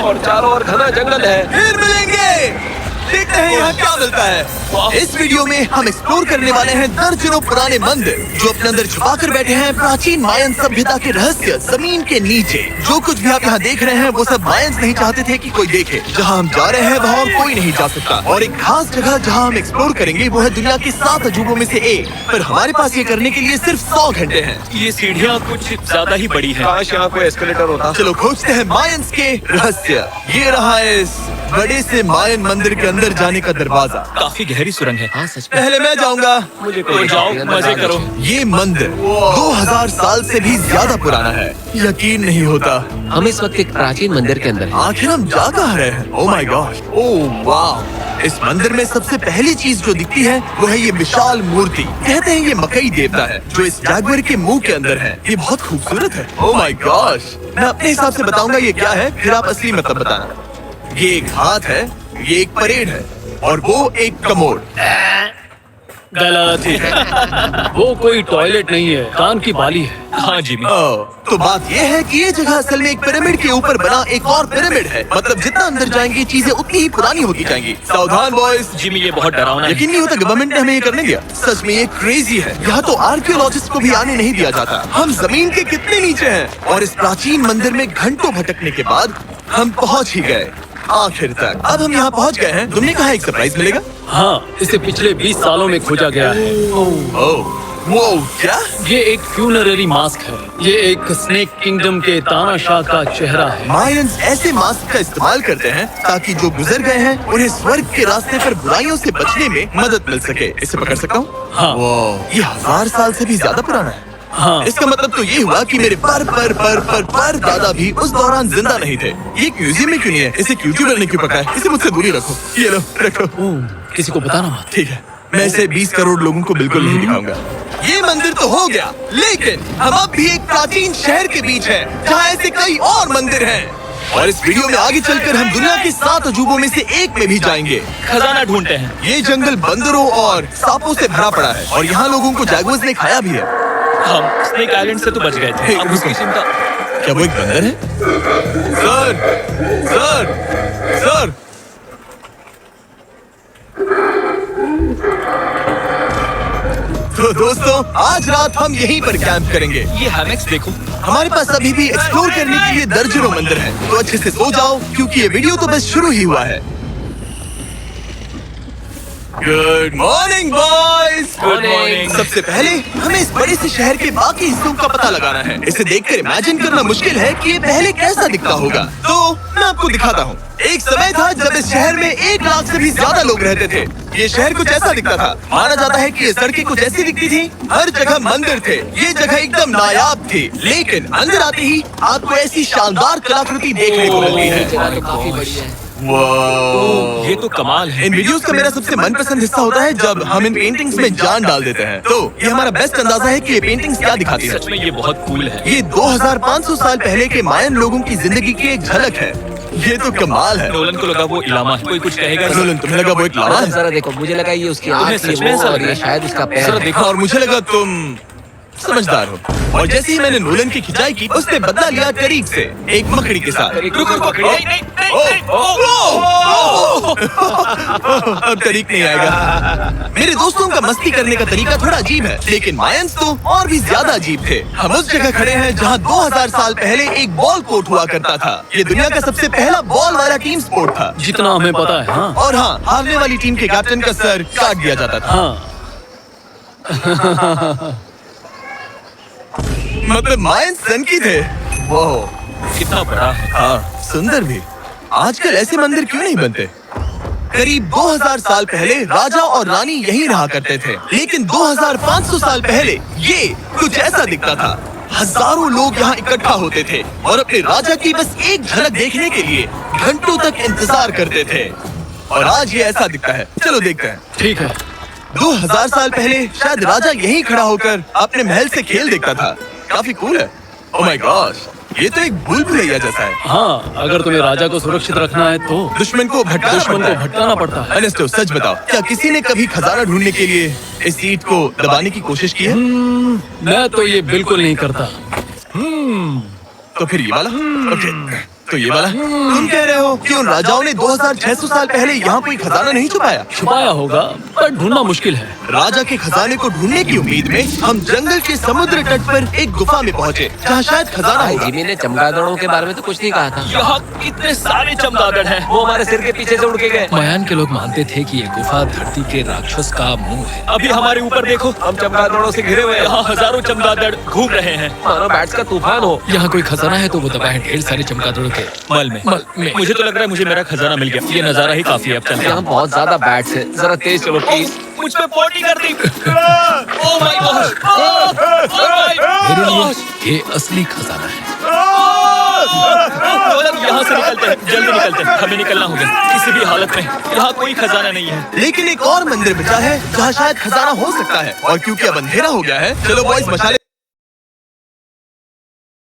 और चारों ओर घना जंगल है। फिर मिलेंगे, देखते हैं यहाँ क्या मिलता है। इस वीडियो में हम एक्सप्लोर करने वाले हैं दर्जनों पुराने मंदिर जो अपने अंदर छुपा कर बैठे हैं प्राचीन मायन सभ्यता के रहस्य जमीन के नीचे। जो कुछ भी आप यहाँ देख रहे हैं वो सब मायंस नहीं चाहते थे कि कोई देखे। जहाँ हम जा रहे हैं वहाँ और कोई नहीं जा सकता। और एक खास जगह जहाँ हम एक्सप्लोर करेंगे वो है दुनिया के 7 अजूबों में से एक। पर हमारे पास ये करने के लिए सिर्फ 100 घंटे हैं। ये सीढ़ियाँ कुछ ज्यादा ही बड़ी हैं। काश यहाँ कोई एस्केलेटर होता। चलो खोजते हैं मायंस के रहस्य। ये रहा है इस बड़े से मायन मंदिर के अंदर जाने का दरवाजा। काफी गहरी सुरंग है। हाँ सच में। पहले मैं जाऊंगा। मुझे तो जाओ, मजे करो। ये मंदिर 2000 साल से भी ज्यादा पुराना है। यकीन नहीं होता हम इस वक्त एक प्राचीन मंदिर के अंदर हैं। आखिर हम जा कहाँ रहे हैं। ओह माय गॉड, ओह वाह। इस मंदिर में सबसे पहली चीज जो दिखती है वो है ये विशाल मूर्ति। कहते हैं ये मकई देवता है जो इस जैगुआर के मुंह के अंदर है। ये बहुत खूबसूरत है। ओह माय गॉश, मैं अपने हिसाब से बताऊंगा ये क्या है, फिर आप असली मतलब बताना। ये एक हाथ है, ये एक परेड है और वो एक कमोड। गलत ही। वो कोई टॉयलेट नहीं है, कान की बाली है। हाँ जिमी। तो बात ये है कि ये जगह असल में एक पिरामिड के ऊपर बना एक और पिरामिड है। मतलब जितना अंदर जाएंगे चीजें उतनी ही पुरानी होती जाएंगी। सावधान बॉयज। जिमी ये बहुत डरावना है। यकीन नहीं होता गवर्नमेंट ने हमें ये करने दिया। सच में ये क्रेजी है। यहाँ तो आर्कियोलॉजिस्ट को भी आने नहीं दिया जाता। हम जमीन के कितने नीचे हैं। और इस प्राचीन मंदिर में घंटों भटकने के बाद हम पहुँच ही गए आखिर तक। अब हम यहाँ पहुँच गए हैं। तुमने कहा एक सरप्राइज मिलेगा। हाँ, इसे पिछले 20 सालों में खोजा गया है। वो क्या? ये एक फ्यूनररी मास्क है। ये एक स्नेक किंगडम के तानाशाह का चेहरा है। मायंस ऐसे मास्क का इस्तेमाल करते हैं ताकि जो गुजर गए हैं उन्हें स्वर्ग के रास्ते पर बुराइयों से बचने में मदद मिल सके। इसे पकड़ सकता हूँ? हाँ। ये 1000 साल से भी ज्यादा पुराना है। हाँ। इसका मतलब तो ये हुआ कि मेरे पर दादा भी उस दौरान जिंदा नहीं थे। ये एक म्यूजियम में क्यों नहीं है? इसे यूट्यूबर ने क्यों पकड़ा है? इसे मुझसे दूरी रखो। ये लो रखो। किसी को बताना मत। ठीक है, मैं इसे 20 करोड़ लोगों को बिल्कुल नहीं दिखाऊंगा। ये मंदिर तो हो गया, लेकिन हम अब भी एक प्राचीन शहर के बीच हैं, जहाँ ऐसे कई और मंदिर हैं। और इस वीडियो में आगे चलकर हम दुनिया के 7 अजूबों में से एक में भी जाएंगे। खजाना ढूंढते हैं। ये जंगल बंदरों और सांपों से भरा पड़ा है और यहाँ लोगों को जैगुआर्स ने खाया भी है। हम स्नेक आइलैंड से तो बच गए थे। अब उसकी चिंता। क्या वो एक बंदर है? Sir, sir, sir. तो दोस्तों आज रात हम यहीं पर कैंप करेंगे। ये हैमेक्स देखो। हमारे पास अभी भी एक्सप्लोर करने के लिए दर्जनों मंदिर हैं। तो अच्छे से सो जाओ क्योंकि ये वीडियो तो बस शुरू ही हुआ है। Good morning boys. Good morning. सबसे पहले हमें इस बड़े से शहर के बाकी हिस्सों का पता लगाना है। इसे देखकर इमेजिन करना मुश्किल है कि ये पहले कैसा दिखता होगा। तो मैं आपको दिखाता हूँ। एक समय था जब इस शहर में 1 लाख से भी ज्यादा लोग रहते थे। ये शहर कुछ ऐसा दिखता था। माना जाता है कि ये सड़कें कुछ ऐसी दिखती थी। हर जगह मंदिर थे। ये जगह एकदम नायाब थी। लेकिन अंदर आते ही आपको ऐसी शानदार कलाकृति देखने को मिलती है। जगह तो काफी बड़ी है। ये तो कमाल है। इन वीडियोस का मेरा सबसे मनपसंद हिस्सा होता है जब हम इन पेंटिंग्स में जान डाल देते हैं। तो ये हमारा बेस्ट अंदाजा है कि ये पेंटिंग्स क्या दिखाती है। सच में ये बहुत कूल है। ये 2500 साल पहले के मायन लोगों की जिंदगी की एक झलक है। ये तो कमाल है। नोलन को लगा वो इलामा है। कोई कुछ कहेगा? नोलन, तुम्हें लगा वो एक लामा है? जरा देखो, मुझे लगा ये उसकी तुम्हें आँख थी सच में वो, ऐसा और लग रहा ये है? शायद उसका पैर जरा है। देखो। और मुझे लगा तुम समझदार हो। और जैसे ही मैंने नोलन की खिंचाई की उसने बदला लिया करीक से एक मकड़ी के साथ। अब तरीक नहीं आएगा। मेरे दोस्तों का मस्ती करने का तरीका थोड़ा अजीब है, लेकिन मायंस तो और भी ज्यादा अजीब थे। हम उस जगह खड़े हैं जहाँ 2000 साल पहले एक बॉल कोर्ट हुआ करता था। ये दुनिया का सबसे पहला बॉल वाला टीम स्पोर्ट था। जितना हमें पता है। हाँ। और हाँ, हारने वाली टीम के कैप्टन का सर काट दिया जाता था। हाँ। मतलब मायंस सन की थे। वो कितना बड़ा है। हाँ, सुंदर भी। आजकल ऐसे मंदिर क्यों नहीं बनते? करीब 2000 साल पहले राजा और रानी यहीं रहा करते थे, लेकिन 2500 साल पहले ये कुछ ऐसा दिखता था। हजारों लोग यहाँ इकट्ठा होते थे और अपने राजा की बस एक झलक देखने के लिए घंटों तक इंतजार करते थे। और आज ये ऐसा दिखता है। चलो देखते हैं। ठीक है। 2000 साल पहले शायद राजा यहीं खड़ा होकर अपने महल से खेल देखता था। काफी कूल है। ओह माय गॉड, ये तो एक भूल भुलैया जैसा है। हाँ, अगर तुम्हें राजा को सुरक्षित रखना है तो दुश्मन को भटकाना पड़ता है। अनेस्टो, सच बताओ, क्या किसी ने कभी खजाना ढूंढने के लिए इस सीट को दबाने की कोशिश की है? मैं तो ये बिल्कुल नहीं करता। तो फिर ये वाला? ओके, तो ये वाला तुम कह रहे हो कि उन राजाओं ने 2600 साल पहले यहाँ कोई खजाना नहीं छुपाया? छुपाया होगा पर ढूंढना मुश्किल है। राजा के खजाने को ढूंढने की उम्मीद में हम जंगल के समुद्र तट पर एक गुफा में पहुँचे जहाँ शायद खजाना भाई होगा। जिमी ने चमगादड़ों के बारे में तो कुछ नहीं कहा था। यहाँ कितने सारे चमगादड़ हैं। वो हमारे सिर के पीछे से उड़ के गए। मयान के लोग मानते थे कि ये गुफा धरती के राक्षस का मुंह है। अभी हमारे ऊपर देखो, हम चमगादड़ों से घिरे हुए हैं। यहाँ हजारों चमगादड़ घूम रहे हैं। मानो बैट्स का तूफान हो। यहाँ कोई खजाना है तो वो दबा है ढेर सारे चमगादड़ों के मल में मुझे तो लग रहा है मुझे मेरा खजाना मिल गया। ये नजारा ही काफी है। अब चलते यहाँ हैं। बहुत ज्यादा बैट्स है, जरा तेज चलो प्लीज। मुझ पे पोटी कर दी। ओह माय गॉड, मेरे लिए ये असली खजाना है। यहाँ से निकलते हैं, जल्दी निकलते हैं। हमें निकलना होगा किसी भी हालत में। यहाँ कोई खजाना नहीं है। लेकिन एक और मंदिर बचा है जहाँ शायद खजाना हो सकता है, और क्योंकि अब अंधेरा हो गया है, चलो बॉयज मशाले